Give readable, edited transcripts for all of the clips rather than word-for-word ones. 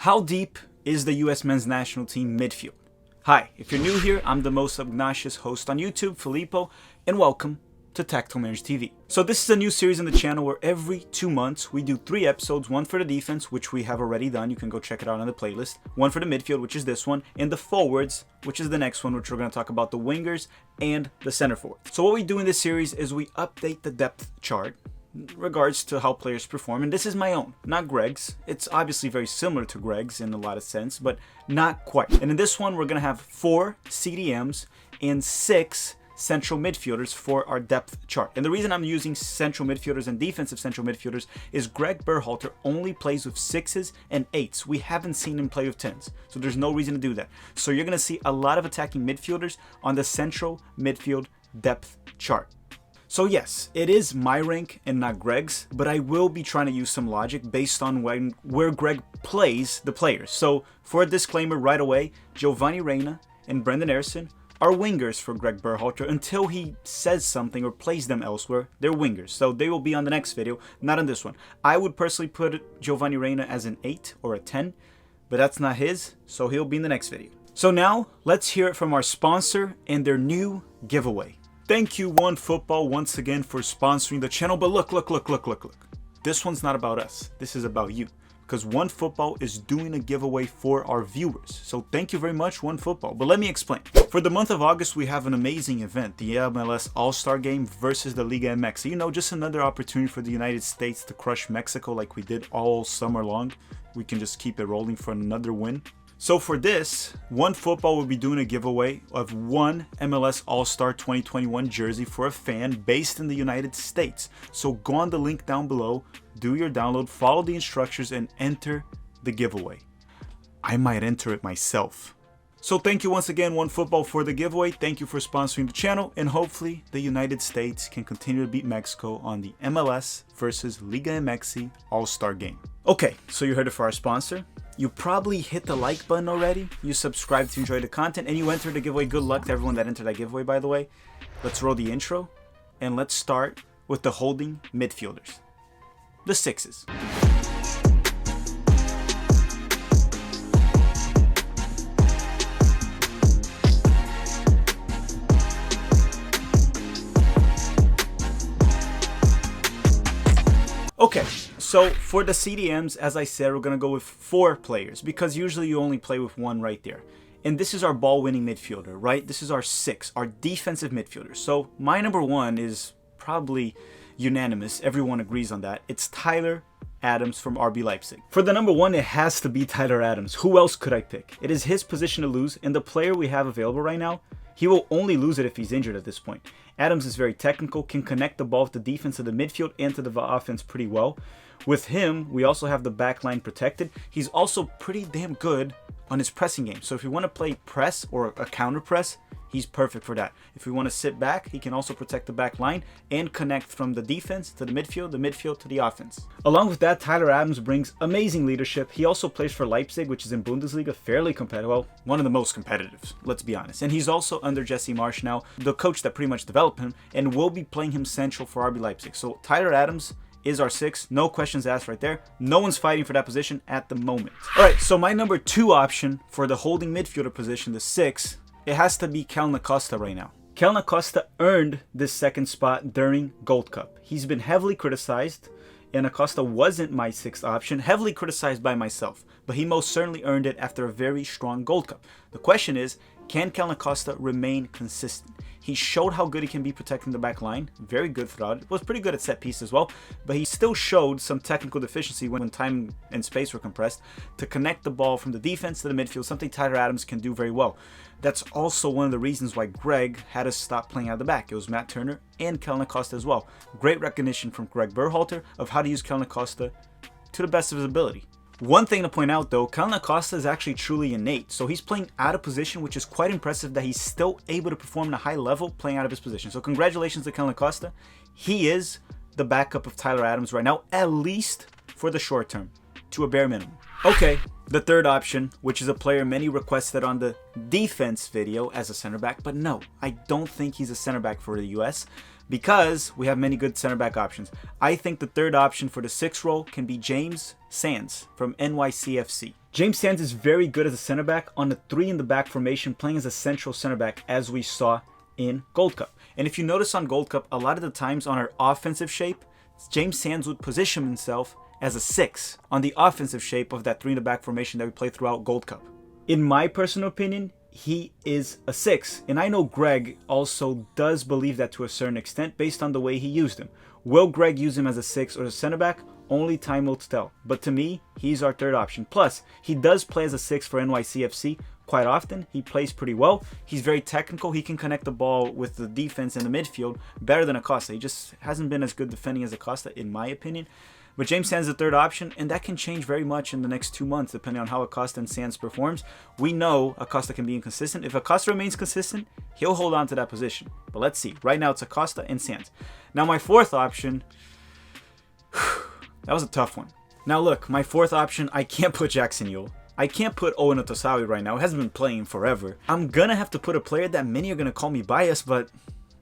How deep is the US men's national team midfield? Hi, if you're new here, I'm the most obnoxious host on YouTube, Filippo, and welcome to Tactical Manager TV. So this is a new series on the channel where every 2 months we do 3 episodes, one for the defense, which we have already done, you can go check it out on the playlist, one for the midfield, which is this one, and the forwards, which is the next one, which we're going to talk about the wingers and the center forward. So what we do in this series is we update the depth chart in regards to how players perform, and this is my own, not Greg's. It's obviously very similar to Greg's in a lot of sense, but not quite. And in this one, we're going to have 4 CDMs and 6 central midfielders for our depth chart. And the reason I'm using central midfielders and defensive central midfielders is Greg Berhalter only plays with 6s and 8s. We haven't seen him play with 10s, so there's no reason to do that. So you're going to see a lot of attacking midfielders on the central midfield depth chart. So yes, it is my rank and not Greg's, but I will be trying to use some logic based on where Greg plays the players. So for a disclaimer right away, Giovanni Reyna and Brendan Aarson are wingers for Greg Berhalter until he says something or plays them elsewhere. They're wingers, so they will be on the next video, not on this one. I would personally put Giovanni Reyna as an 8 or a 10, but that's not his, so he'll be in the next video. So now, let's hear it from our sponsor and their new giveaway. Thank you, OneFootball, once again for sponsoring the channel, but look. This one's not about us, this is about you. Because OneFootball is doing a giveaway for our viewers. So thank you very much, OneFootball. But let me explain. For the month of August, we have an amazing event, the MLS All-Star Game versus the Liga MX. You know, just another opportunity for the United States to crush Mexico like we did all summer long. We can just keep it rolling for another win. So for this, OneFootball will be doing a giveaway of one MLS All-Star 2021 jersey for a fan based in the United States. So go on the link down below, do your download, follow the instructions, and enter the giveaway. I might enter it myself. So thank you once again, OneFootball, for the giveaway. Thank you for sponsoring the channel, and hopefully the United States can continue to beat Mexico on the MLS versus Liga MX All-Star Game. Okay, so you heard it for our sponsor. You probably hit the like button already, you subscribed to enjoy the content, and you entered the giveaway. Good luck to everyone that entered that giveaway, by the way. Let's roll the intro, and let's start with the holding midfielders, the 6s. Okay, so for the CDMs, as I said, we're going to go with 4 players because usually you only play with 1 right there. And this is our ball-winning midfielder, right? This is our 6, our defensive midfielder. So my number 1 is probably unanimous. Everyone agrees on that. It's Tyler Adams from RB Leipzig. For the number 1, it has to be Tyler Adams. Who else could I pick? It is his position to lose, and the player we have available right now, he will only lose it if he's injured at this point. Adams is very technical, can connect the ball with the defense of the midfield and to the offense pretty well. With him, we also have the back line protected. He's also pretty damn good on his pressing game. So if you want to play press or a counter press, he's perfect for that. If we want to sit back, he can also protect the back line and connect from the defense to the midfield to the offense. Along with that, Tyler Adams brings amazing leadership. He also plays for Leipzig, which is in Bundesliga, fairly competitive. Well, one of the most competitive, let's be honest. And he's also under Jesse Marsch now, the coach that pretty much developed him, and will be playing him central for RB Leipzig. So Tyler Adams is our 6, no questions asked right there. No one's fighting for that position at the moment. All right, so my number 2 option for the holding midfielder position, the 6, it has to be Kaiden Costa right now. Kaiden Costa earned this 2nd spot during Gold Cup. He's been heavily criticized, and Acosta wasn't my 6th option, heavily criticized by myself, but he most certainly earned it after a very strong Gold Cup. The question is, can Kaiden Costa remain consistent? He showed how good he can be protecting the back line, very good throughout it, was pretty good at set piece as well, but he still showed some technical deficiency when time and space were compressed to connect the ball from the defense to the midfield, something Tyler Adams can do very well. That's also one of the reasons why Greg had to stop playing out of the back. It was Matt Turner and Kaiden Costa as well. Great recognition from Greg Berhalter of how to use Kaiden Costa to the best of his ability. One thing to point out though, Kaiden Costa is actually truly innate, so he's playing out of position, which is quite impressive that he's still able to perform at a high level playing out of his position. So congratulations to Kaiden Costa. He is the backup of Tyler Adams right now, at least for the short term, to a bare minimum. Okay, the 3rd option, which is a player many requested on the defense video as a center back, but no, I don't think he's a center back for the US. because we have many good center back options. I think the third option for the 6th role can be James Sands from NYCFC. James Sands is very good as a center back on the 3 in the back formation, playing as a central center back as we saw in Gold Cup. And if you notice on Gold Cup, a lot of the times on our offensive shape, James Sands would position himself as a 6 on the offensive shape of that 3 in the back formation that we played throughout Gold Cup. In my personal opinion, he is a 6, and I know Greg also does believe that to a certain extent based on the way he used him. Will Greg use him as a 6 or a center back? Only time will tell. But to me, he's our third option. Plus, he does play as a 6 for NYCFC quite often. He plays pretty well. He's very technical. He can connect the ball with the defense in the midfield better than Costa. He just hasn't been as good defending as Costa, in my opinion. But James Sands is the third option, and that can change very much in the next 2 months depending on how Acosta and Sands performs. We know Acosta can be inconsistent. If Acosta remains consistent, he'll hold on to that position. But let's see. Right now it's Acosta and Sands. Now my 4th option, that was a tough one. Now look, my 4th option, I can't put Jackson Yule. I can't put Owen Otosawi right now. He hasn't been playing forever. I'm going to have to put a player that many are going to call me biased, but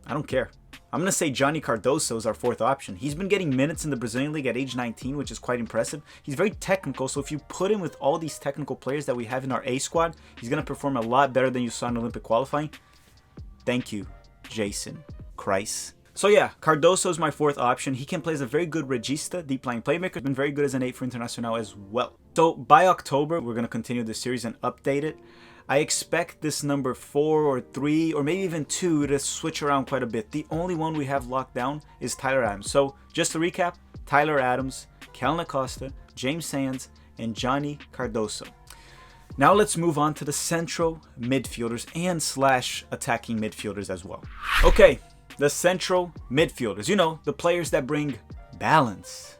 I don't care. I'm going to say Johnny Cardoso is our 4th option. He's been getting minutes in the Brazilian League at age 19, which is quite impressive. He's very technical, so if you put him with all these technical players that we have in our A squad, he's going to perform a lot better than you saw in Olympic qualifying. Thank you, Jason Kreis. So yeah, Cardoso is my 4th option. He can play as a very good regista, deep lying playmaker. He's been very good as an 8 for Internacional as well. So by October, we're going to continue this series and update it. I expect this number 4 or 3 or maybe even 2 to switch around quite a bit. The only one we have locked down is Tyler Adams. So just to recap, Tyler Adams, Kaiden Acosta, James Sands, and Johnny Cardoso. Now let's move on to the central midfielders and / attacking midfielders as well. Okay, the central midfielders. You know, the players that bring balance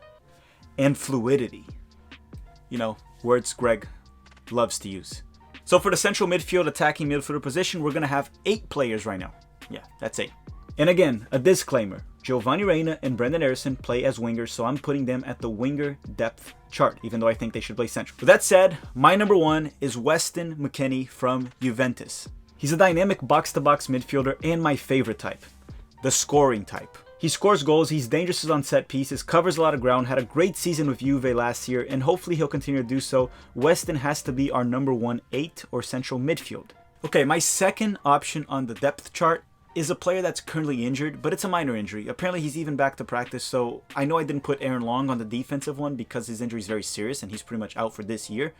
and fluidity. You know, words Greg loves to use. So for the central midfield attacking midfielder position, we're going to have 8 players right now. Yeah, that's 8. And again, a disclaimer. Giovanni Reina and Brendan Harrison play as wingers, so I'm putting them at the winger depth chart, even though I think they should play central. With that said, my number 1 is Weston McKennie from Juventus. He's a dynamic box-to-box midfielder and my favorite type, the scoring type. He scores goals, he's dangerous on set pieces, covers a lot of ground, had a great season with Juve last year, and hopefully he'll continue to do so. Weston has to be our number 1 8 or central midfield. Okay, my second option on the depth chart is a player that's currently injured, but it's a minor injury. Apparently he's even back to practice, so I know I didn't put Aaron Long on the defensive one because his injury is very serious and he's pretty much out for this year.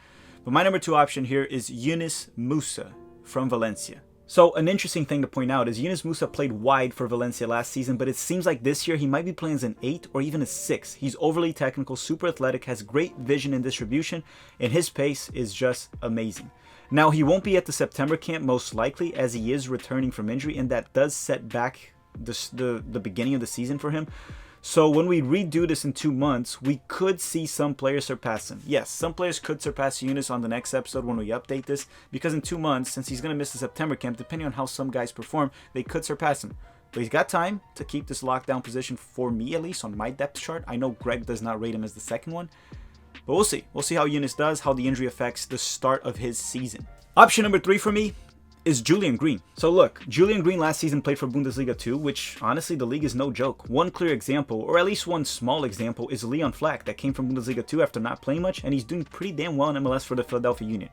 But my number 2 option here is Yunus Musa from Valencia. So an interesting thing to point out is Yunus Musa played wide for Valencia last season, but it seems like this year he might be playing as an 8 or even a 6. He's overly technical, super athletic, has great vision and distribution, and his pace is just amazing. Now, he won't be at the September camp most likely as he is returning from injury, and that does set back the beginning of the season for him. So when we redo this in 2 months, we could see some players surpass him. Yes, some players could surpass Yunus on the next episode when we update this, because in 2 months, since he's going to miss the September camp, depending on how some guys perform, they could surpass him. But he's got time to keep this lockdown position for me, at least, on my depth chart. I know Greg does not rate him as the second one, but we'll see. We'll see how Yunus does, how the injury affects the start of his season. Option number 3 for me is Julian Green. So look, Julian Green last season played for Bundesliga 2, which honestly the league is no joke. One clear example, or at least one small example, is Leon Flack that came from Bundesliga 2 after not playing much, and he's doing pretty damn well in MLS for the Philadelphia Union.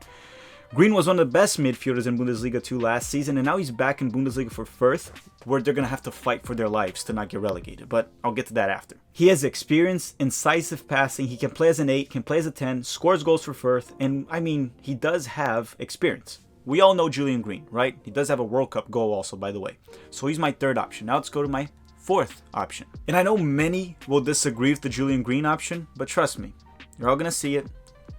Green was one of the best midfielders in Bundesliga 2 last season, and now he's back in Bundesliga for Fürth, where they're going to have to fight for their lives to not get relegated, but I'll get to that after. He has experience, incisive passing, he can play as an 8, can play as a 10, scores goals for Fürth, and I mean, he does have experience. We all know Julian Green, right? He does have a World Cup goal also, by the way. So he's my 3rd option. Now let's go to my 4th option. And I know many will disagree with the Julian Green option, but trust me, you're all going to see it.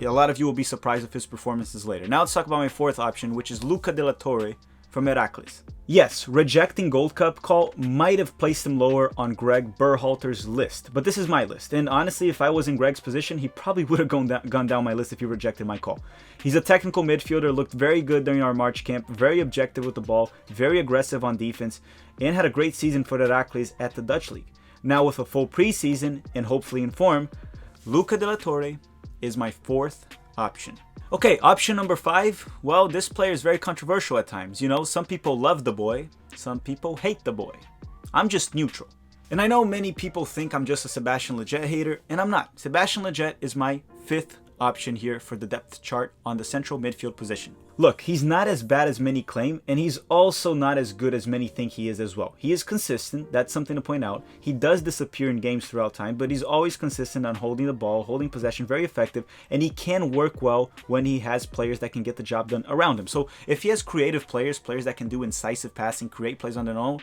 A lot of you will be surprised with his performances later. Now let's talk about my 4th option, which is Luca de la Torre from Heracles. Yes, rejecting Gold Cup call might have placed him lower on Greg Berhalter's list, but this is my list, and honestly, if I was in Greg's position, he probably would have gone down my list if he rejected my call. He's a technical midfielder, looked very good during our March camp, very objective with the ball, very aggressive on defense, and had a great season for Heracles at the Dutch League. Now with a full preseason and hopefully in form, Luca de la Torre is my 4th option. Okay, option number 5. Well, this player is very controversial at times. You know, some people love the boy, some people hate the boy. I'm just neutral. And I know many people think I'm just a Sebastian Lletget hater, and I'm not. Sebastian Lletget is my 5th option here for the depth chart on the central midfield position. Look, he's not as bad as many claim, and he's also not as good as many think he is as well. He is consistent, that's something to point out. He does disappear in games throughout time, but he's always consistent on holding the ball, holding possession, very effective, and he can work well when he has players that can get the job done around him. So if he has creative players that can do incisive passing, create plays on their own,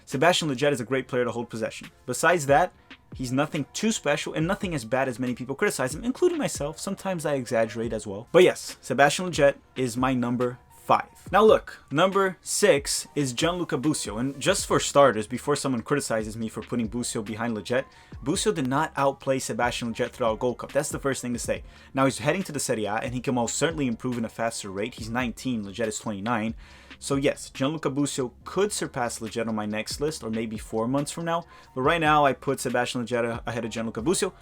Sebastian Lletget is a great player to hold possession. Besides that, he's nothing too special and nothing as bad as many people criticize him, including myself. Sometimes I exaggerate as well. But yes, Sebastian Lletget is my number 5. Now look, number 6 is Gianluca Busio. And just for starters, before someone criticizes me for putting Busio behind Lletget, Busio did not outplay Sebastian Lletget throughout Gold Cup. That's the first thing to say. Now he's heading to the Serie A and he can most certainly improve in a faster rate. He's 19, Lletget is 29. So yes, Gianluca Busio could surpass Lletget on my next list, or maybe 4 months from now. But right now, I put Sebastian Lletget ahead of Gianluca Busio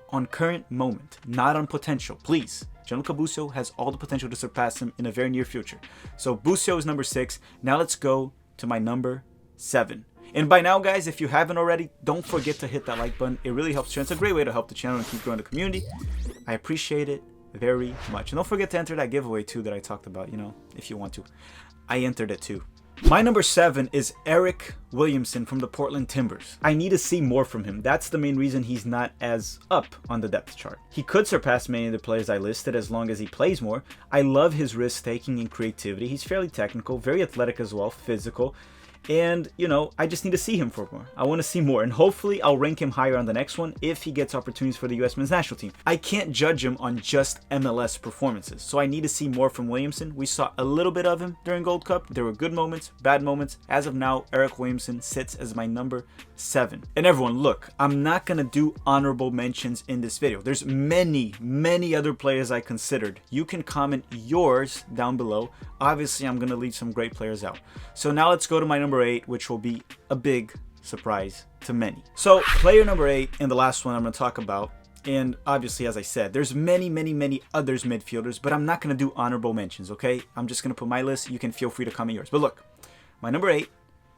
on current moment, not on potential. Please, Gianluca Busio has all the potential to surpass him in a very near future. So Busio is number 6. Now let's go to my number 7. And by now, guys, if you haven't already, don't forget to hit that like button. It really helps. It's a great way to help the channel and keep growing the community. I appreciate it very much. And don't forget to enter that giveaway too that I talked about, if you want to. I entered it too. My number 7 is Eric Williamson from the Portland Timbers. I need to see more from him. That's the main reason he's not as up on the depth chart. He could surpass many of the players I listed as long as he plays more. I love his risk-taking and creativity. He's fairly technical, very athletic as well, physical. And, I just need to see him for more. I want to see more. And hopefully I'll rank him higher on the next one if he gets opportunities for the US men's national team. I can't judge him on just MLS performances. So I need to see more from Williamson. We saw a little bit of him during Gold Cup. There were good moments, bad moments. As of now, Eric Williamson sits as my number 7. And everyone, look, I'm not going to do honorable mentions in this video. There's many other players I considered. You can comment yours down below. Obviously, I'm going to leave some great players out. So now let's go to my number 8, which will be a big surprise to many. So player number 8 and the last one I'm going to talk about, and obviously, as I said, there's many others midfielders, but I'm not going to do honorable mentions, okay? I'm just going to put my list. You can feel free to comment yours. But look, my number 8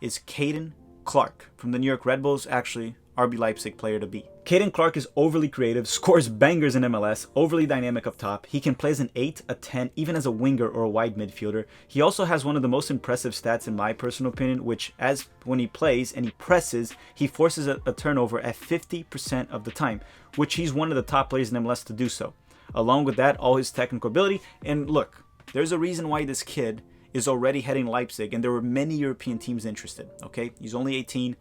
is Kaiden Clark from the New York Red Bulls, actually RB Leipzig player to be. Kaiden Clark is overly creative, scores bangers in MLS, overly dynamic up top. He can play as an 8, a 10, even as a winger or a wide midfielder. He also has one of the most impressive stats in my personal opinion, which as when he plays and he presses, he forces a turnover at 50% of the time, which he's one of the top players in MLS to do so. Along with that, all his technical ability. And look, there's a reason why this kid is already heading Leipzig, and there were many European teams interested, okay? He's only 18.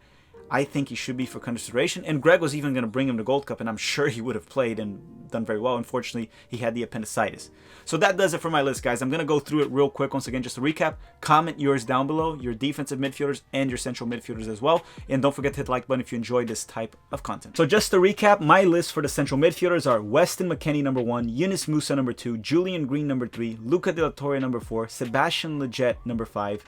I think he should be for consideration. And Greg was even going to bring him to Gold Cup, and I'm sure he would have played and done very well. Unfortunately, he had the appendicitis. So that does it for my list, guys. I'm going to go through it real quick once again, just to recap. Comment yours down below, your defensive midfielders and your central midfielders as well. And don't forget to hit the like button if you enjoy this type of content. So just to recap, my list for the central midfielders are Weston McKennie number 1, Yunus Musa number 2, Julian Green number 3, Luca De La Torre number 4, Sebastian Lletget number 5,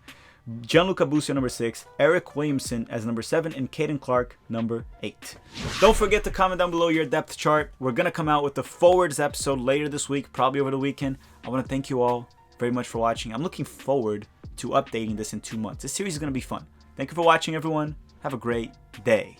Gianluca Busio number 6, Eric Williamson as number 7, and Kaiden Clark number 8. Don't forget to comment down below your depth chart. We're going to come out with the forwards episode later this week, probably over the weekend. I want to thank you all very much for watching. I'm looking forward to updating this in 2 months. This series is going to be fun. Thank you for watching, everyone. Have a great day.